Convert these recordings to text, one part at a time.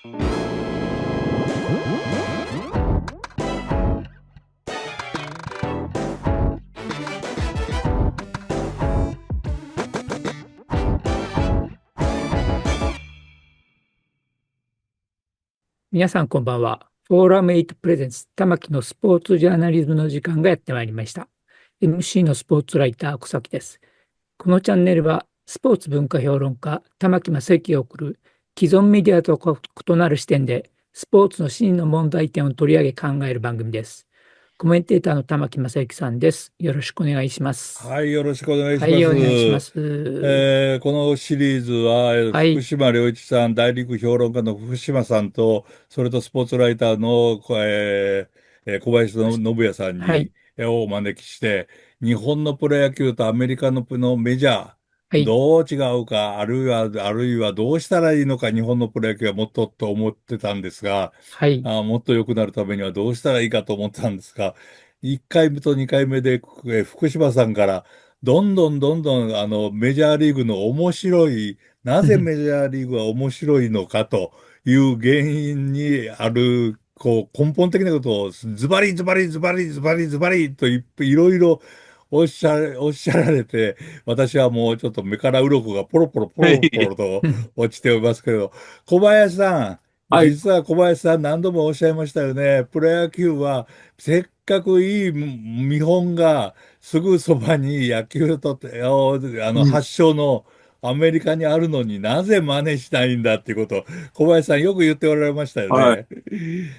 皆さんこんばんは。フォーラム8プレゼンツ玉木のスポーツジャーナリズムの時間がやってまいりました。MC のスポーツライター小崎です。このチャンネルはスポーツ文化評論家玉木正之が送る既存メディアと異なる視点でスポーツの真の問題点を取り上げ考える番組です。コメンテーターの玉木正之さんです。よろしくお願いします。はい、よろしくお願いしはい、ます。お願いします。このシリーズは、福はい、島良一さん、大陸評論家の福島さんと、それとスポーツライターの、小林信也さんはい、に、をお招きして、日本のプロ野球とアメリカのメジャー、はい、どう違うか、あるいはどうしたらいいのか、日本のプロ野球はもっとと思ってたんですが、はい、もっと良くなるためにはどうしたらいいかと思ってたんですが、1回目と2回目で、福島さんから、どんどんメジャーリーグの面白い、なぜメジャーリーグは面白いのかという原因にある、根本的なことをズバリズバリズバリズバリズバリといろいろおっしゃられて、私はもうちょっと目から鱗がポロポロポはい。ロポロと落ちておりますけど、小林さん、はい。実は小林さん何度もおっしゃいましたよね。プロ野球はせっかくいい見本がすぐそばに野球とうん。発祥のアメリカにあるのになぜ真似しないんだっていうことを小林さんよく言っておられましたよはい。ね。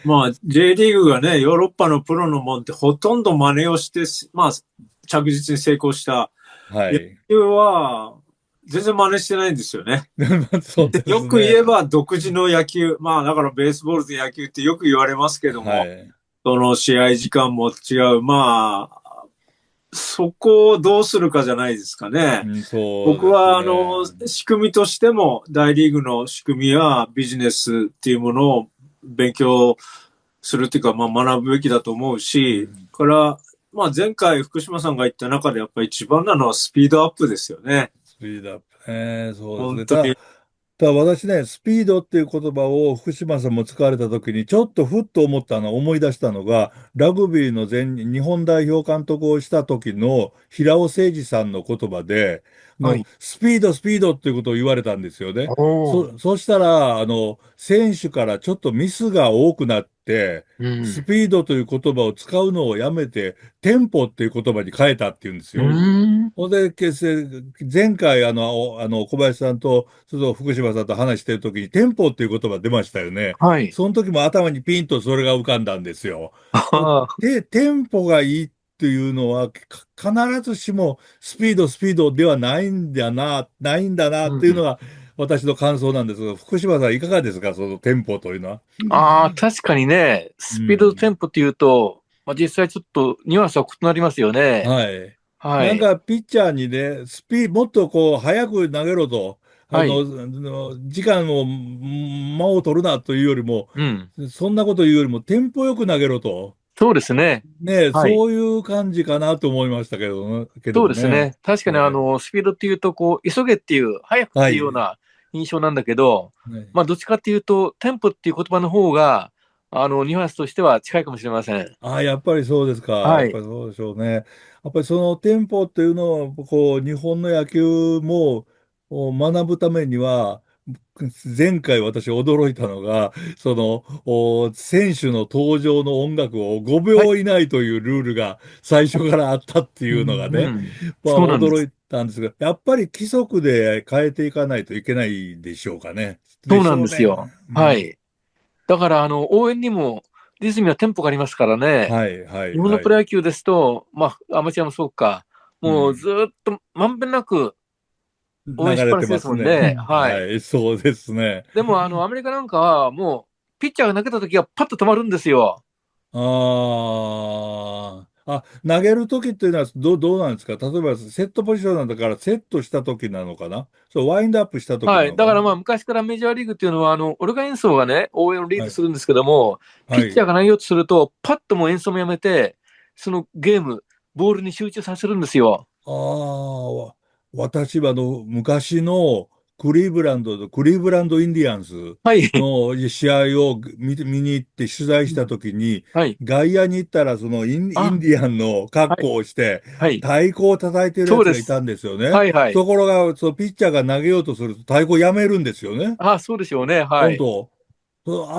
まあ、J リーグがね、ヨーロッパのプロのもんってほとんど真似をして、まあ、着実に成功した。野はい。球は、全然真似してないんですよね。そうでよすね。く言えば独自の野球。まあ、だからベースボールと野球ってよく言われますけども、はい。その試合時間も違う。まあ、そこをどうするかじゃないですかね。うん、そうです僕は、ね。仕組みとしても、大リーグの仕組みやビジネスっていうものを勉強するっていうか、まあ、学ぶべきだと思うし、うん、から、まあ、前回福島さんが言った中でやっぱり一番なのはスピードアップですよね。スピードアップそうですね。本当に。ただ私ね、スピードっていう言葉を福島さんも使われた時に、ちょっとふっと思い出したのが、ラグビーの日本代表監督をした時の平尾誠二さんの言葉で、はい。スピード、スピードっていうことを言われたんですよね。おー。そしたら、選手からちょっとミスが多くなって、うん。スピードという言葉を使うのをやめて、テンポっていう言葉に変えたっていうんですうよ。ーん。ほんで、前回、小林さんと、その福島さんと話してるときに、テンポっていう言葉出ましたよね。はい。その時も頭にピンとそれが浮かんだんですよ。ああ。テンポがいいっていうのは、必ずしもスピードではないんだなっうん。ていうのが、私の感想なんですが、福島さんいかがですか、そのテンポというのは。ああ、確かにね、うスピードとテん。ンポっていうと、まあ、実際ちょっとニュアンスは異なりますよね。はい。はい。なんか、ピッチャーにね、もっと早く投げろと、はい。時間を、間を取るなというよりも、うん。そんなこと言うよりも、テンポよく投げろと。そうですね。ね、はい。そういう感じかなと思いましたけどそうもね。ですね。確かにスピードっていうと、こう、急げっていう、早くっはい。ていうような印象なんだけど、ね、まあ、どっちかっていうと、テンポっていう言葉の方が、ニュアンスとしては近いかもしれません。やっぱりそうですか。やはい。っぱりそうでしょうね。やっぱりそのテンポっていうのは、日本の野球も学ぶためには、前回私驚いたのが、選手の登場の音楽を5はい。秒以内というルールが最初からあったってういうのがね、ん。まあそうなんです。驚いたんですが、やっぱり規則で変えていかないといけないでしょうかね。でそうなんしょうね。ですよ。うん。はい。だから、応援にもリズムやテンポがありますからね。はい、はい、日本のはい。プロ野球ですと、まあ、アマチュアもそうか、もううん。ずーっとまんべんなく応援しっ流れてぱなしですますね。もんね。はい。はい、そうですね。でも、アメリカなんかは、もう、ピッチャーが投げた時はパッと止まるんですよ。投げるときっていうのはどうなんですか？例えばセットポジションなんだからセットしたときなのかな？そう、ワインドアップしたときはい。なのかな？だからまあ、昔からメジャーリーグっていうのは、オルガン演奏がね、応援をリーはい、ドするんですけども、ピはい。ッチャーが投げようとすると、パッともう演奏もやめて、そのゲーム、ボールに集中させるんですよ。私は昔のクリーブランドとクリーブランドインディアンスはい。の試合を見に行って取材したときに、はい。外野に行ったらそのインあ、ディアンの格はい。好をしてはい。太鼓を叩いてるやそうです。つがいたんですよね。はいはい。ところが、そのピッチャーが投げようとすると太鼓やめるんですよね。あ、そうでしょうね。はい。本当。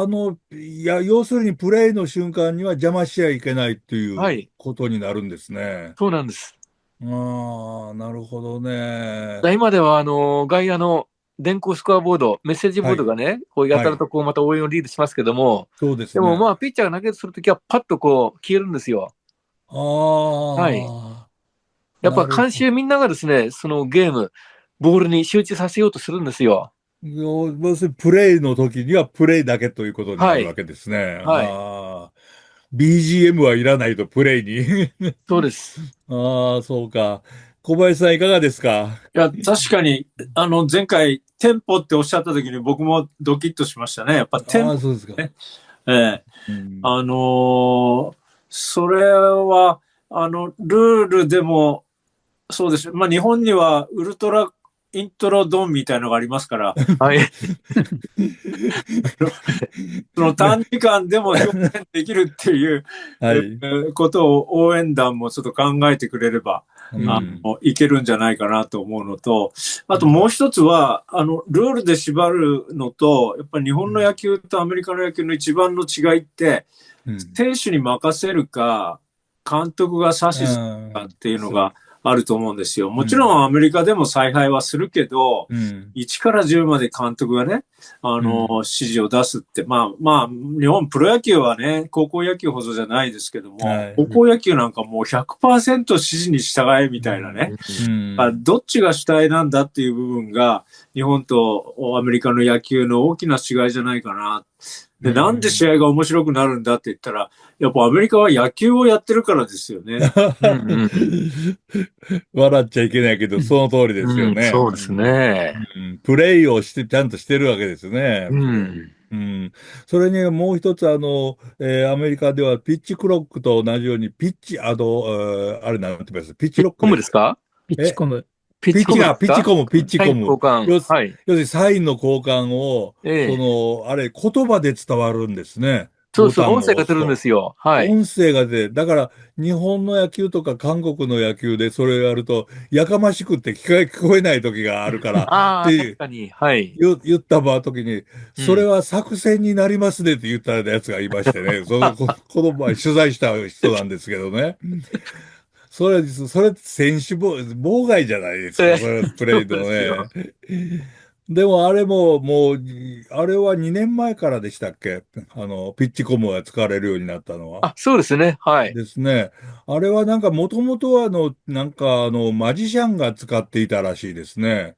要するにプレーの瞬間には邪魔しちゃいけないっていうはい。ことになるんですね。そうなんです。ああ、なるほどね。今では、外野の電光スコアボード、メッセージボはい、ードがね、こうやはい。たらとこうまた応援をリードしますけども、そうですでもまあ、ね。ピッチャーが投げするときはパッとこう消えるんですよ。はい。ああ、やっぱなるほ観衆みんながですね、そのゲーム、ボールに集中させようとするんですよ。ど。要するにプレイの時にはプレイだけということになはい。るわけですね。はい。ああ、BGM はいらないとプレイに。そうです。ああ、そうか。小林さんいかがですか？いや、確かに、前回、テンポっておっしゃった時に僕もドキッとしましたね。やっぱテンああ、ポそうですか。ね。ええ。うん。あのそれは、ルールでも、そうです。まあ、日本にはウルトライントロドンみたいなのがありますから、はい。そのね。短時間でも表現できるっていうはい。ことを応援団もちょっと考えてくれれば、ううん。ん。いけるんじゃないかなと思うのと、あとうん。もう一つは、ルールで縛るのと、やっぱり日本のうん。野球とアメリカの野球の一番の違いって、うん。選手に任せるか、監督が指あ図するかっあ、ていうのがあると思うんですよ。もちろうん。んアメリカでも采配はするけど、うん。1から10まで監督がね、うん。指示を出すって、まあ、日本プロ野球はね、高校野球ほどじゃないですけども、はい。高校野球なんかもう100%指示に従えみうたいなね、ん。うん。どっちが主体なんだっていう部分が、日本とアメリカの野球の大きな違いじゃないかな。うで、なんでん。試合が面白くなるんだって言ったら、やっぱアメリカは野球をやってるからですよね。うん。うん。笑っちゃいけないけど、その通りですようん、ね。そうですね。うん。プレイをして、ちゃんとしてるわけですね。うん。うん。それにもう一つ、アメリカではピッチクロックと同じように、ピッチ、あれなんて言いますピッチロックコムでしたっけ？ですか？ピッチえ、コム。ピッチコムですか？ピッチサインコム。交換。はい。要するにサインの交換を、ええ。あれ、言葉で伝わるんですね。そうそう、ボタン音声が出るんでを押すと。すよ。はい。音声が出て、だから、日本の野球とか韓国の野球でそれをやると、やかましくって聞こえない時があるから、っああ、確てかに。はい。言った時に、うん。それは作戦になりますねって言ったやつがいましてね、この前取材した人なんですけどね。それって選手妨害じゃないですか、ええ、それプそうレイのですよ。ね。でもあれももう、あれは2年前からでしたっけ？ピッチコムが使われるようになったのは。あ、そうですね。はい。ですね。あれはなんかもともとはマジシャンが使っていたらしいですね。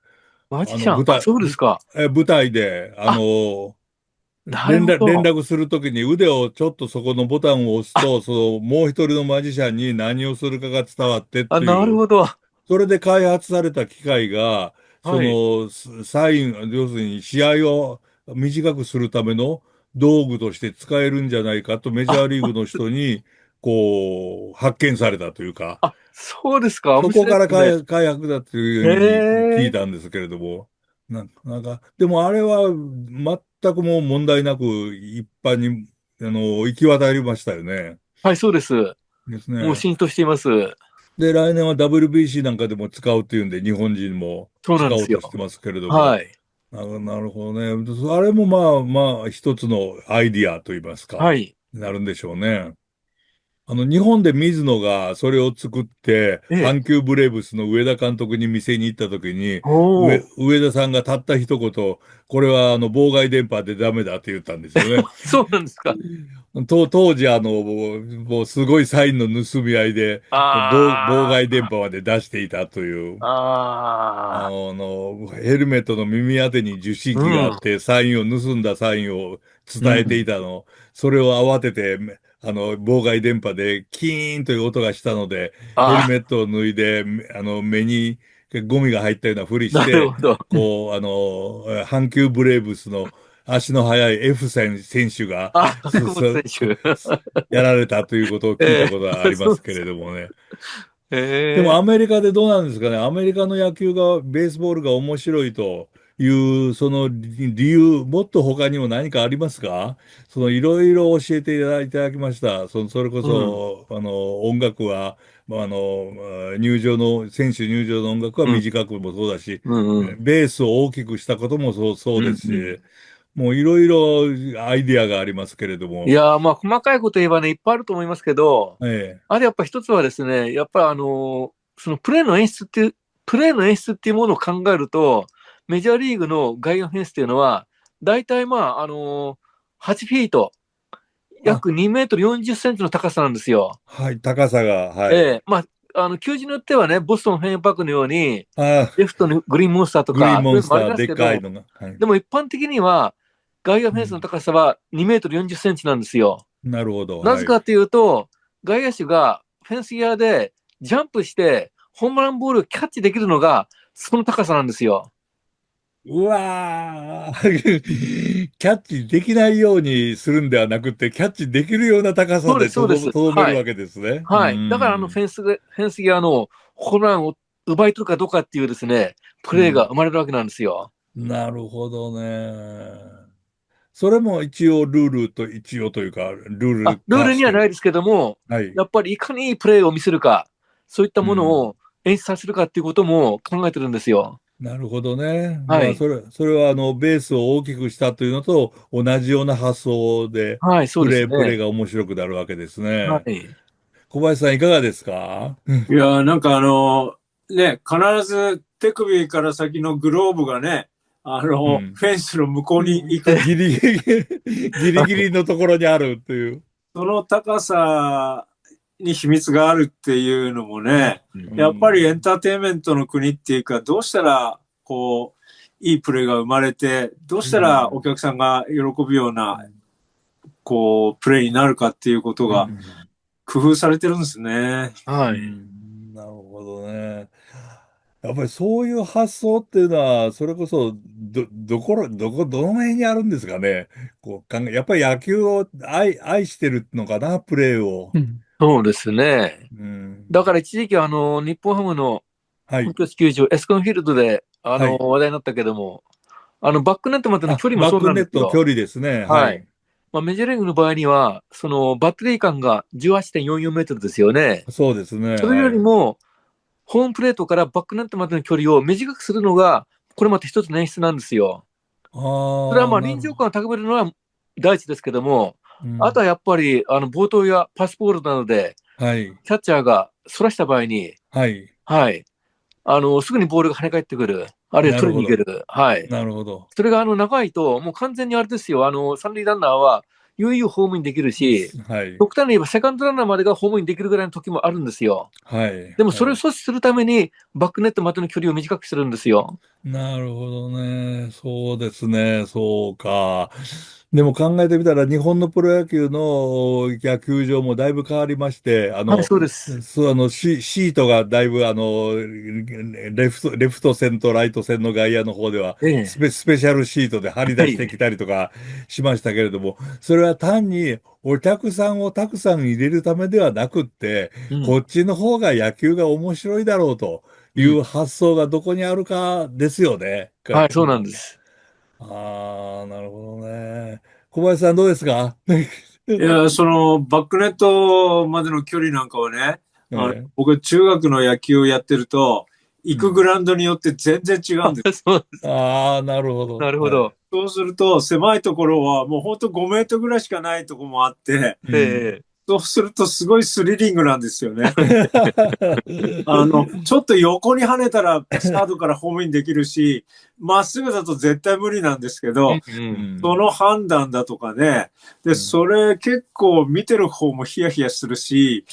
マジシャン。あ、そうですか。舞台で、あ、なるほ連ど。絡するときに腕をちょっとそこのボタンを押すあ、と、もう一人のマジシャンに何をするかが伝わってとなるいう、ほど。それで開発された機械が、はい。サイン、要するに試合を短くするための道具として使えるんじゃないかとメジャあ、ーリーグの人に、発見されたというか、そうですか。面そこから白いですね。開発だというへふうに聞いえ。たんですけれども、でもあれは全くもう問題なく一般に、行き渡りましたよね。はい、そうです。ですね。もう浸透しています。で、来年は WBC なんかでも使うっていうんで、日本人もそうなん使ですよ。おうとしてますけれども、はい。なるほどね。あれも一つのアイディアといいますか、はい。なるんでしょうね。日本で水野がそれを作って、ええ。阪急ブレーブスの上田監督に店に行った時に、おお。上田さんがたった一言、これは妨害電波でダメだって言ったんですよね。そうなんですか。当時もうすごいサインの盗み合いで、妨害電あ波まで出していたという。あ、ああ、ヘルメットの耳当てに受信う機があっん。て、盗んだサインを伝えてうん。いたの。それを慌てて、妨害電波でキーンという音がしたので、ヘルああ、メットを脱いで、目にゴミが入ったようなふりしなるて、ほど。阪急ブレーブスの足の速い F 選手が、あ、そ、福本選そ、そ手。やられたということを聞いたことがありますけそうですか。れどもね。でもアええ。メリカでどうなんですかね。アメリカの野球が、ベースボールが面白いとその理由、もっと他にも何かありますか？いろいろ教えていただきました。それこうん。そ、音楽は、まあ、選手入場の音楽はうん。短くもそうだし、うんうん。ベースを大きくしたこともそううんですうん。し、もういろいろアイディアがありますけれども、いやー、まあ、細かいこと言えばね、いっぱいあると思いますけど、ええ、あれやっぱ一つはですね、やっぱりそのプレーの演出っていうものを考えると、メジャーリーグの外野フェンスっていうのは、大体まあ、8フィート、あ、約2メートル40センチの高さなんですよ。はい、高さが、はい。ええ、まあ、球場によってはね、ボストンフェンウェイパークのように、あ、レフトにグリーンモンスターとグリーンか、そういうのもありモンスター、でっますけど、かいのが、はい。でも一般的には、外野フェンスのうん、高さは2メートル40センチなんですよ。なるほど、はい。なぜかというと、外野手がフェンス際でジャンプして、ホームランボールをキャッチできるのが、その高さなんですよ。うわーキャッチできないようにするんではなくて、キャッチできるような高さそうです、でそうです。はい。とどめるわけですね。うはい。だからん。フェンス際のホームランを奪い取るかどうかっていうですね、プレーがうん。生まれるわけなんですよ。なるほどね。それも一応ルールと一応というか、ルールルール化してる。にはないですけども、はい。やっぱりいかにいいプレーを見せるか、そういったうん。ものを演出させるかっていうことも考えてるんですよ。なるほどね。まあ、はい。それはベースを大きくしたというのと同じような発想で、はい、そうですプレーね。が面白くなるわけですね。はい。小林さんいかがですか？いやー、なんかね、必ず手首から先のグローブがね、うん。フェンスの向こうに行く、ギリギリ、ギリギリのところにあるっていう。その高さに秘密があるっていうのもね、うん。うやっぱりエンん。ターテインメントの国っていうか、どうしたら、こう、いいプレーが生まれて、どううしたらおん。客さんが喜ぶような、うん。こう、プレーになるかっていうことがうん。工夫されてるんですね。うはい。ん、なるほどね。やっぱりそういう発想っていうのは、それこそ、どの辺にあるんですかね。やっぱり野球を愛してるのかな、プレーを。うん。そうですね。うん。だから一時期日本ハムのはい。本拠地球場、エスコンフィールドで、はい。話題になったけども、バックネットまでの距離もそうバックネッなんですよ。ト距離ですね。ははい。い。まあ、メジャーリーグの場合には、そのバッテリー間が18.44メートルですよね。そうですね。それよりはい。も、ホームプレートからバックネットまでの距離を短くするのが、これまた一つの演出なんですよ。それはああ、まあ臨場感を高めるのは第一ですけども、うん。あとはやっぱり冒頭やパスボールなどで、はい。キャッチャーがそらした場合に、はい。はい、すぐにボールが跳ね返ってくる、あるいはなるほど。取りに行ける、はい、なるほど。それが長いと、もう完全にあれですよ、三塁ランナーは悠々ホームインできるし、はい。極端に言えばセカンドランナーまでがホームインできるぐらいの時もあるんですよ。はい。でもそれをはい。阻止するために、バックネットまでの距離を短くするんですよ。なるほどね。そうですね。そうか。でも考えてみたら、日本のプロ野球の野球場もだいぶ変わりまして、はい、そうです。シートがだいぶ、レフト線とライト線の外野の方では、ええ、スペシャルシートで張りはい。出してきたりとかしましたけれども、それは単にお客さんをたくさん入れるためではなくって、うん、こっちの方が野球が面白いだろうと。うん。いう発想がどこにあるかですよね。はい、そうなんです。ああ、なるほどね。小林さんどうですか？いや、そのバックネットまでの距離なんかはね、ええ、僕中学の野球をやってると、行くグうん。ラウンドによって全然違うんです。そうです。ああ、なるほど。なるほど。はい。そうすると、狭いところはもうほんと5メートルぐらいしかないところもあって、うん。ええ、そうするとすごいスリリングなんですよね。ちょっと横に跳ねたらサードからホームインできるし、まっすぐだと絶対無理なんですけうん、ど、うん。うん。その判断だとかね。で、うん。それ結構見てる方もヒヤヒヤするし、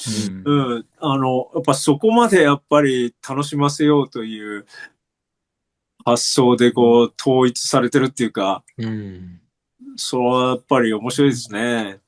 うん。うん、やっぱそこまでやっぱり楽しませようという発想でこう統一されてるっていうか、うん。それはやっぱり面白いですね。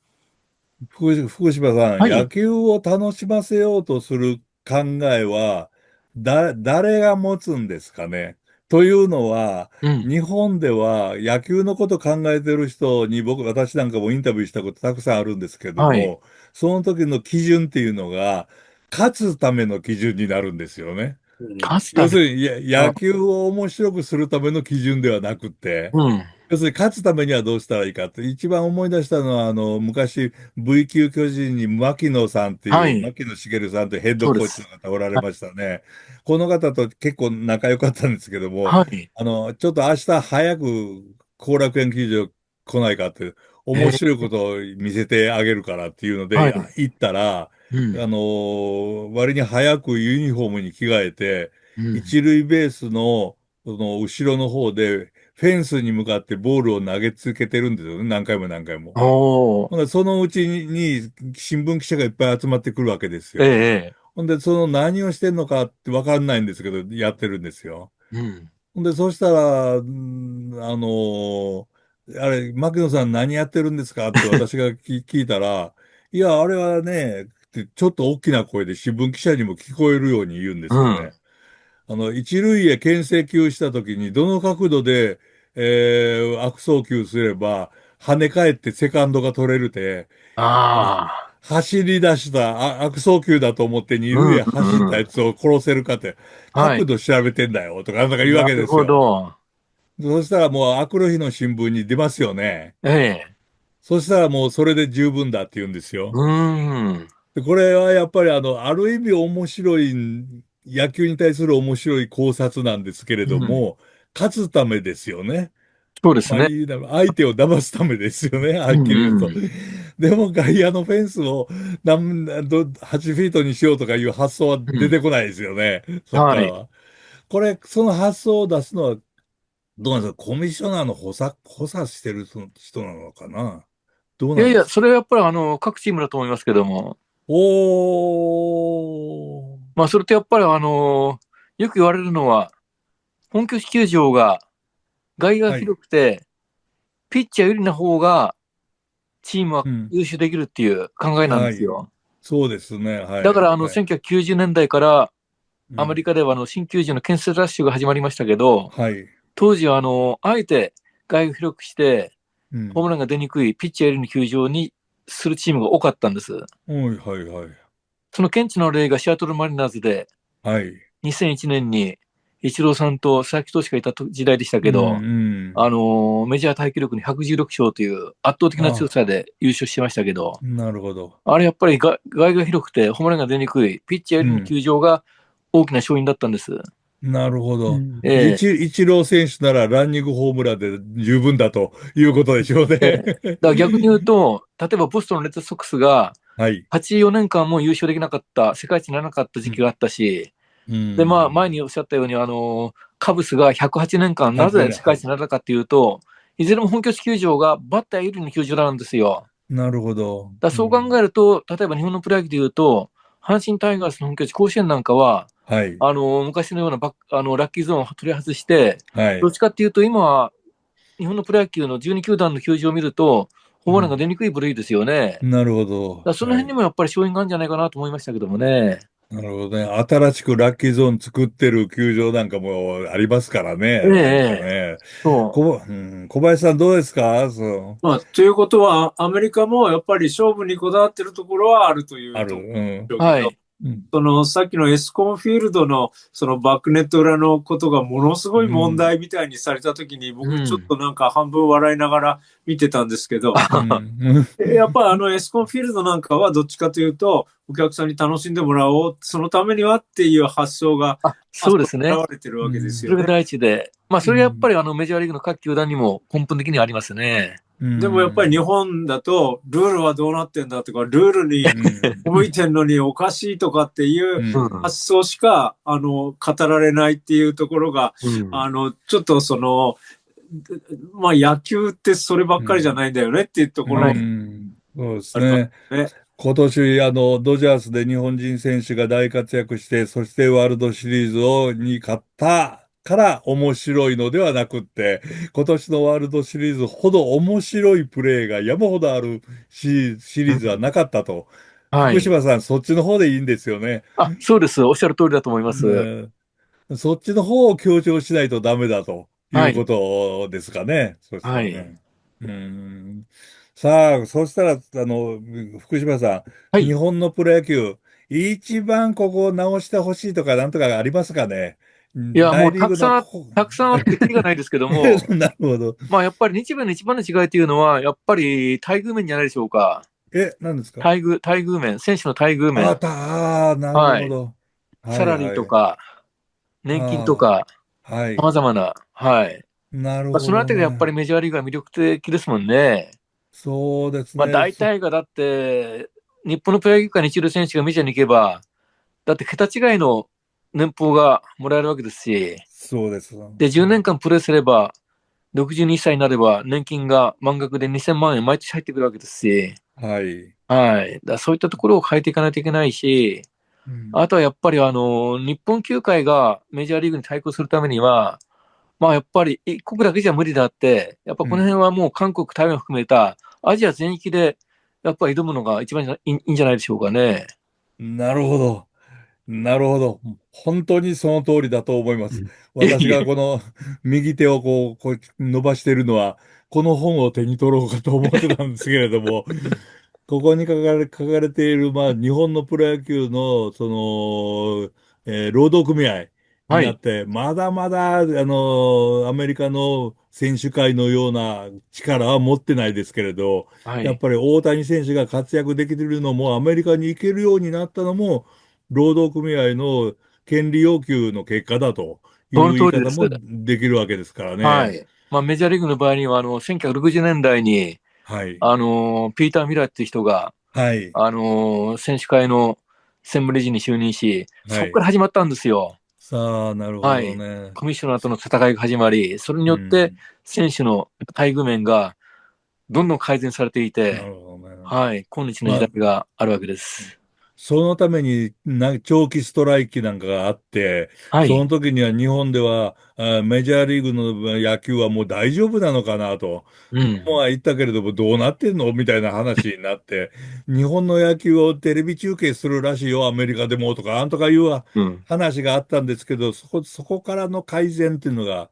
福島さん、はい。野球を楽しませようとする考えは、誰が持つんですかね。というのは、うん。日本では野球のこと考えてる人に私なんかもインタビューしたことたくさんあるんですけどはい。も、その時の基準っていうのが、勝つための基準になるんですよね。うん要す勝つため。るに、野球を面白くするための基準ではなくて、うん。要するに勝つためにはどうしたらいいかって、一番思い出したのは、昔、V 級巨人に牧野さんっていう、はい。牧野茂さんというヘッドコーチのそうです。方おられましたね。この方と結構仲良かったんですけども、はい。ちょっと明日早く後楽園球場来ないかって、面え白いことを見せてあげるからっていうので、はい。行ったら、うん。割に早くユニフォームに着替えて、うん。一塁ベースの、その後ろの方で、フェンスに向かってボールを投げつけてるんですよね。何回も何回も。おー。ほんで、そのうちに新聞記者がいっぱい集まってくるわけですええ、よ。ええ。ほんで、その何をしてんのかってわかんないんですけど、やってるんですよ。うん。ほんで、そしたら、あれ、牧野さん何やってるんですかって私が聞いたら、いや、あれはね、ってちょっと大きな声で新聞記者にも聞こえるように言うんでうん。すよね。一塁へ牽制球したときに、どの角度で、悪送球すれば、跳ね返ってセカンドが取れるて、ああ。走り出した悪送球だと思って二うん、塁へうん、うん。走ったやつを殺せるかって、はい。角度調べてんだよ、とかなんか言うわなるほけですよ。ど。そしたらもう、あくる日の新聞に出ますよね。ええ。そしたらもうそれで十分だって言うんですよ。うーん。でこれはやっぱりある意味面白い、野球に対する面白い考察なんですけれうん。ども、勝つためですよね。まあ、そうですね。相手を騙すためですよね、はうん、っきり言うと。うん。でも外野のフェンスを8フィートにしようとかいう発想はうん。出てこないですよね、そっかはい。らは。これ、その発想を出すのは、どうなんですか、コミッショナーの補佐してる人なのかな、どういやいや、なんですか。それはやっぱり各チームだと思いますけども。おー。まあ、それとやっぱりよく言われるのは、本拠地球場が外野がはい。広くて、ピッチャー有利な方がチームはうん。優秀できるっていう考えなんではい。すよ。そうですね。はい。だからはい。1990年代からうん。アメリカでは新球場の建設ラッシュが始まりましたけど、はい。当時はあえて外野を広くして、うん。ホームランが出にくいピッチャー有利の球場にするチームが多かったんです。はい、はい、はい。その顕著な例がシアトルマリナーズで、はい。2001年にイチローさんと佐々木投手がいた時代でしたうん、けど、うん。メジャータイ記録に116勝という圧倒的な強あ、さで優勝しましたけど、なるほど。あれやっぱり外が広くてホームランが出にくいピッチャー有利のうん。球場が大きな勝因だったんです。なるほど。うん。ええイチロー選手ならランニングホームランで十分だということでしょうね。ええだから逆に言うと、例えばボストンのレッドソックスがはい。84年間も優勝できなかった、世界一にならなかったうん。時期があったし、うで、まあ、前ん。におっしゃったように、カブスが108年間、なぜね、世界はい。一にならなかったというと、いずれも本拠地球場がバッター有利の球場なんですよ。なるほど。だそう考うん。えると、例えば日本のプロ野球でいうと、阪神タイガースの本拠地、甲子園なんかは、はい。昔のようなラッキーゾーンを取り外して、はい。どっちかっていうと、今は日本のプロ野球の12球団の球場を見ると、ホームランがうん。出にくい部類ですよね。なるほど。そのはい。辺にもやっぱり勝因があるんじゃないかなと思いましたけどもね。なるほどね。新しくラッキーゾーン作ってる球場なんかもありますからええ、ね。なんかええ、ね。そう。小林さんどうですか、そう。まあ、ということは、アメリカもやっぱり勝負にこだわってるところはあるといある。うとこうん。ろでしょうけど、はい。うん。さっきのエスコンフィールドのそのバックネット裏のことがものすごい問うん。題みたいにされたときに、僕ちょっうん。となんか半分笑いながら見てたんですけど、うん。やっぱりエスコンフィールドなんかはどっちかというと、お客さんに楽しんでもらおう、そのためにはっていう発想が、あそうそこにですね。現れてるわけですうん。それがよね。第一で。まあ、それがやっぱうん。りメジャーリーグの各球団にも根本的にはありますね。うでもやっぱり日ん。本だと、ルールはどうなってんだとか、ルールにうん。向いてんのにおかしいとかっていううん。うん。発想しか、語られないっていうところが、うん。ちょっとまあ野球ってそればっかりじゃうん。ないんだよねっていうとうころはい。ん。そうですありますね。ね。今年、ドジャースで日本人選手が大活躍して、そしてワールドシリーズに勝ったから面白いのではなくって、今年のワールドシリーズほど面白いプレーが山ほどあるシリーズはうん。なかったと。はい。福島さん、そっちの方でいいんですよね。そうです。おっしゃる通りだと思います。ね、そっちの方を強調しないとダメだというこはい。とですかね。そしたはい。らね。さあ、そしたら、福島さん、はい。日本のプロ野球、一番ここを直してほしいとかなんとかありますかね。いや、もう大リーグのたくさんあってきりがないですけども、なるほど。まあやっぱり日米の一番の違いというのは、やっぱり待遇面じゃないでしょうか。何ですか？待遇面、選手の待遇面。なるはい。ほど。はサラリーいはい。とか、年金とあか、あ、はい。様々な。はい。まあ、そなるほのあたりがやっぱどね。りメジャーリーグは魅力的ですもんね。そうですまあね。大体がだって、日本のプロ野球界に一流選手がメジャーに行けば、だって桁違いの年俸がもらえるわけですし、そうです。で、10年間プレーすれば、62歳になれば年金が満額で2000万円毎年入ってくるわけですし、はい。はい。そういったところを変えていかないといけないし、うん、あとはやっぱり日本球界がメジャーリーグに対抗するためには、まあやっぱり一国だけじゃ無理だって、やっぱこの辺はもう韓国、台湾含めたアジア全域でやっぱり挑むのが一番いいんじゃないでしょうかね。なるほど。なるほど。本当にその通りだと思います。うん。いえ私いえ。がこの右手をこう伸ばしているのは、この本を手に取ろうかと思ってたんですけれども、ここに書かれている、日本のプロ野球の、労働組合にはい。なって、まだまだ、アメリカの選手会のような力は持ってないですけれど、はい。やっぱり大谷選手が活躍できているのも、アメリカに行けるようになったのも、労働組合の権利要求の結果だといそのう言い通りです。方もできるわけですからね。はい。まあメジャーリーグの場合には、1960年代に、はい。ピーター・ミラーっていう人が、はい。選手会の専務理事に就任し、そこかはい。ら始まったんですよ。さあ、なるほはい。どね。コミッショナーとの戦いが始まり、それにうよってん。選手の待遇面がどんどん改善されていて、なるほどね。はい。今日の時代まあ、があるわけです。そのために長期ストライキなんかがあって、そのはい。時には日本ではメジャーリーグの野球はもう大丈夫なのかなと。うん。もう言ったけれどもどうなってんのみたいな話になって、日本の野球をテレビ中継するらしいよ、アメリカでもとか、なんとかいううん。話があったんですけど、そこからの改善っていうのが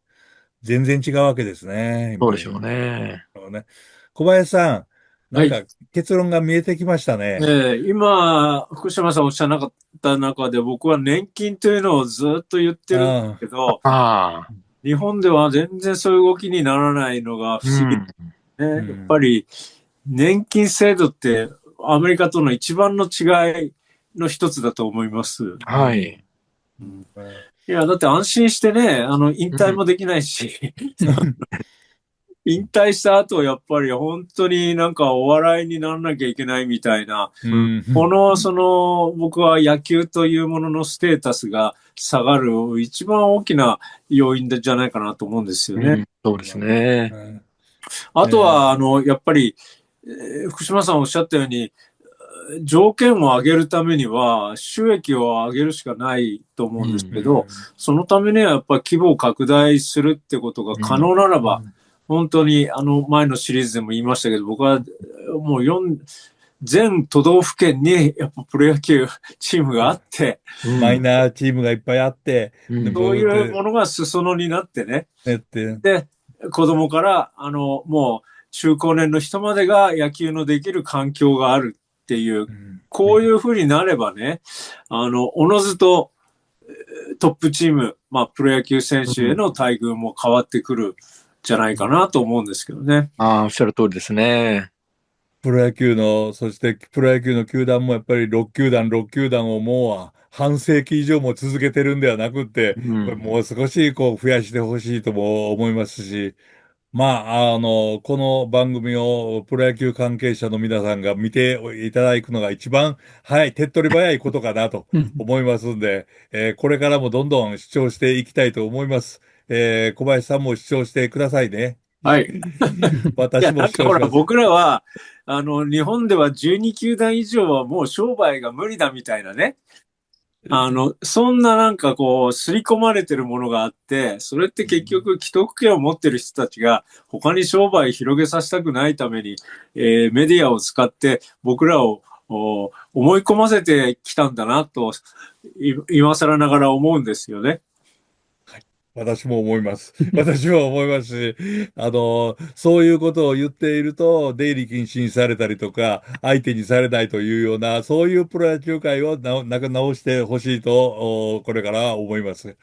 全然違うわけですね、やっぱり。そうでしょうね。ね、小林さん、なはい。んか結論が見えてきましたね。今、福島さんおっしゃらなかった中で、僕は年金というのをずっと言ってるんですあけど、ああ。日本では全然そういう動きにならないのが不思議うん。ね。うやっぱん。り年金制度ってアメリカとの一番の違いの一つだと思います。うん。はい。うん、いや、だって安心してね、引うん。退もできないし、引退した後、やっぱり本当になんかお笑いにならなきゃいけないみたいな、ううん。ん。僕は野球というもののステータスが下がる一番大きな要因じゃないかなと思うんですよね。うん。そうですね。あとは、えやっぱり、福島さんおっしゃったように、条件を上げるためには収益を上げるしかないと思うんですうん。けど、うん。そのためにはやっぱり規模を拡大するってことが可うん。能ならば、うん。本当に前のシリーズでも言いましたけど、僕はもう全都道府県にやっぱプロ野球チームがあって、マイうん。ナーチームがいっぱいあって、で、うん。そうブーっていうものが裾野になってね、やって、で、子供から、もう中高年の人までが野球のできる環境があるっていう、うん。こういうふうになればね、おのずとトップチーム、まあ、プロ野球選手への待遇も変わってくるんじゃないかなと思うんですけどね。ああ、おっしゃる通りですね。プロ野球の、そしてプロ野球の球団もやっぱり6球団をもう半世紀以上も続けてるんではなくって、うん。これもう少しこう増やしてほしいとも思いますし、この番組をプロ野球関係者の皆さんが見ていただくのが一番早い、手っ取り早いことかなとうん。思いますんで、これからもどんどん視聴していきたいと思います。小林さんも視聴してくださいね。はい。いや、私もなんかほら、視聴します。僕らは、日本では12球団以上はもう商売が無理だみたいなね。そんななんかこう、刷り込まれてるものがあって、それって結局、既得権を持ってる人たちが、他に商売広げさせたくないために、メディアを使って僕らを思い込ませてきたんだなと、今更ながら思うんですよね。私も思います。私も思いますし、そういうことを言っていると、出入り禁止にされたりとか、相手にされないというような、そういうプロ野球界を直してほしいと、これから思います。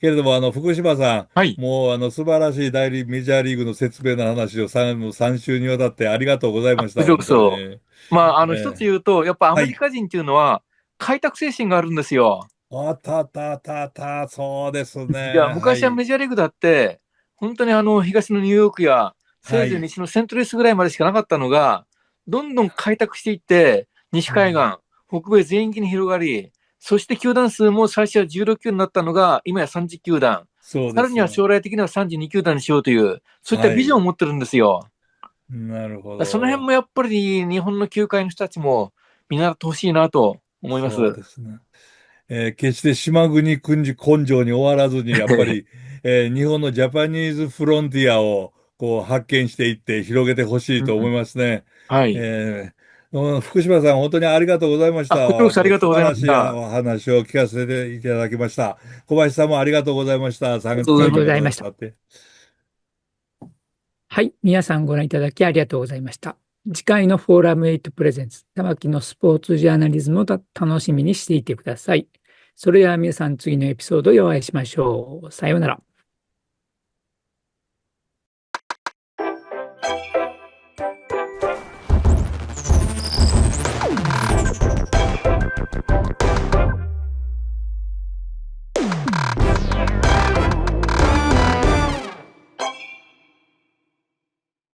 けれども、福島さはい。ん、もう、素晴らしいメジャーリーグの説明の話を3週にわたってありがとうございました、こちらこ本当に。そ。まあ、一つええ言うと、やっぱアメリはい。カ人っていうのは、開拓精神があるんですよ。あったあったあったあった、そうですね。いや、はい。昔はメジャーリーグだって、本当に東のニューヨークや、せはい。いぜい西のセントルイスぐらいまでしかなかったのが、どんどん開拓していって、西海うん岸、北米全域に広がり、そして球団数も最初は16球になったのが、今や30球団。そうさらにはです。将来的には32球団にしようという、そういったビジョンをはい。持ってるんですよ。なるほその辺ど。もやっぱり日本の球界の人たちも見習ってほしいなと思います。そうですね。決して島国根性に終わらずに、やっぱり、日本のジャパニーズフロンティアをこう発見していって広げてほしいと思いうん、ますね。はい。福島さん、本当にありがとうございましあ、こちらこた。そありがとうござい素晴らしいました。あお話を聞かせていただきました。小林さんもありがとうございました。りがとうございます。ありがとう参加にくございました。ださって。はい。皆さんご覧いただきありがとうございました。次回のフォーラム8プレゼンツ、玉木のスポーツジャーナリズムを楽しみにしていてください。それでは皆さん次のエピソードでお会いしましょう。さようなら。